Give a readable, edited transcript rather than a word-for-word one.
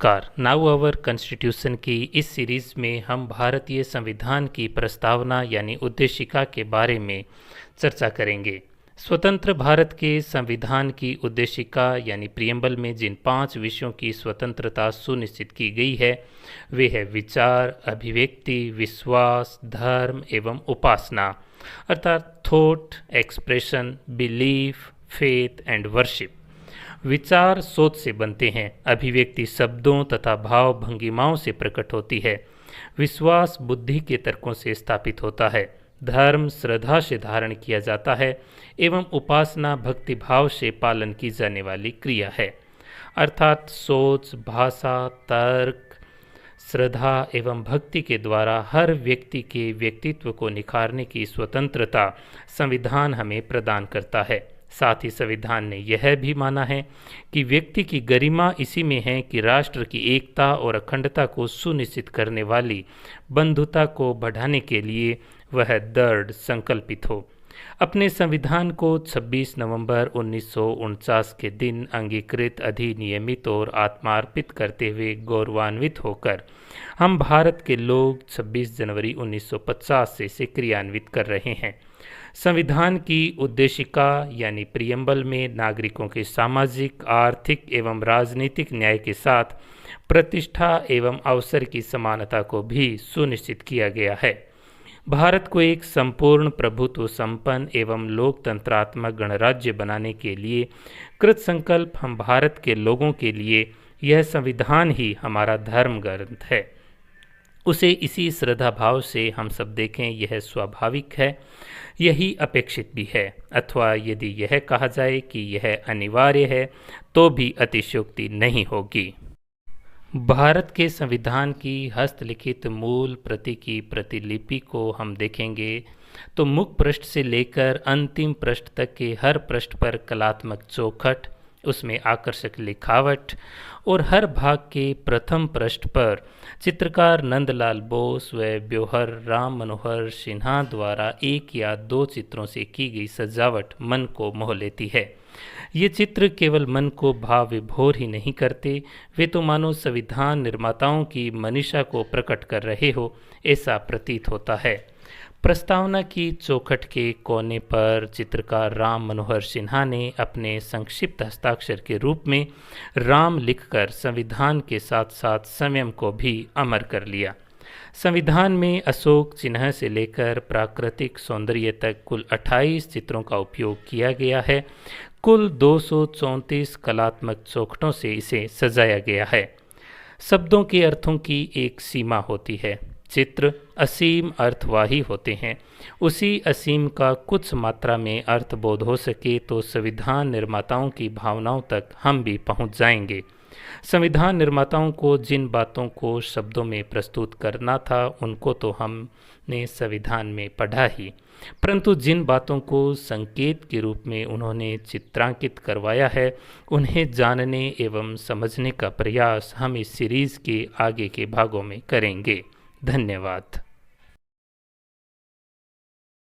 नमस्कार। Now our constitution की इस सीरीज़ में हम भारतीय संविधान की प्रस्तावना यानी उद्देशिका के बारे में चर्चा करेंगे। स्वतंत्र भारत के संविधान की उद्देशिका यानी प्रियम्बल में जिन 5 विषयों की स्वतंत्रता सुनिश्चित की गई है वे है विचार, अभिव्यक्ति, विश्वास, धर्म एवं उपासना अर्थात thought, expression, belief, faith and worship. विचार सोच से बनते हैं, अभिव्यक्ति शब्दों तथा भाव भंगिमाओं से प्रकट होती है, विश्वास बुद्धि के तर्कों से स्थापित होता है, धर्म श्रद्धा से धारण किया जाता है एवं उपासना भक्ति भाव से पालन की जाने वाली क्रिया है। अर्थात सोच, भाषा, तर्क, श्रद्धा एवं भक्ति के द्वारा हर व्यक्ति के व्यक्तित्व को निखारने की स्वतंत्रता संविधान हमें प्रदान करता है। साथ ही संविधान ने यह भी माना है कि व्यक्ति की गरिमा इसी में है कि राष्ट्र की एकता और अखंडता को सुनिश्चित करने वाली बंधुता को बढ़ाने के लिए वह दृढ़ संकल्पित हो। अपने संविधान को 26 नवंबर 1949 के दिन अंगीकृत, अधिनियमित और आत्मार्पित करते हुए गौरवान्वित होकर हम भारत के लोग 26 जनवरी 1950 से इसे क्रियान्वित कर रहे हैं। संविधान की उद्देशिका यानी प्रियम्बल में नागरिकों के सामाजिक, आर्थिक एवं राजनीतिक न्याय के साथ प्रतिष्ठा एवं अवसर की समानता को भी सुनिश्चित किया गया है। भारत को एक संपूर्ण प्रभुत्व संपन्न एवं लोकतंत्रात्मक गणराज्य बनाने के लिए कृत संकल्प हम भारत के लोगों के लिए यह संविधान ही हमारा धर्म ग्रंथ है। उसे इसी श्रद्धा भाव से हम सब देखें, यह स्वाभाविक है, यही अपेक्षित भी है, अथवा यदि यह कहा जाए कि यह अनिवार्य है तो भी अतिशयोक्ति नहीं होगी। भारत के संविधान की हस्तलिखित मूल प्रति की प्रतिलिपि को हम देखेंगे तो मुख्य पृष्ठ से लेकर अंतिम पृष्ठ तक के हर पृष्ठ पर कलात्मक चौखट, उसमें आकर्षक लिखावट और हर भाग के प्रथम पृष्ठ पर चित्रकार नंदलाल बोस व ब्योहर राम मनोहर सिन्हा द्वारा 1 या 2 चित्रों से की गई सजावट मन को मोह लेती है। ये चित्र केवल मन को भाव विभोर ही नहीं करते, वे तो मानो संविधान निर्माताओं की मनीषा को प्रकट कर रहे हो ऐसा प्रतीत होता है। प्रस्तावना की चौखट के कोने पर चित्रकार राम मनोहर सिन्हा ने अपने संक्षिप्त हस्ताक्षर के रूप में राम लिखकर संविधान के साथ साथ संयम को भी अमर कर लिया। संविधान में अशोक चिन्ह से लेकर प्राकृतिक सौंदर्य तक कुल 28 चित्रों का उपयोग किया गया है। कुल 234 कलात्मक चौखटों से इसे सजाया गया है। शब्दों के अर्थों की एक सीमा होती है, चित्र असीम अर्थवाही होते हैं। उसी असीम का कुछ मात्रा में अर्थबोध हो सके तो संविधान निर्माताओं की भावनाओं तक हम भी पहुंच जाएंगे। संविधान निर्माताओं को जिन बातों को शब्दों में प्रस्तुत करना था उनको तो हमने संविधान में पढ़ा ही, परंतु जिन बातों को संकेत के रूप में उन्होंने चित्रांकित करवाया है उन्हें जानने एवं समझने का प्रयास हम इस सीरीज़ के आगे के भागों में करेंगे। धन्यवाद।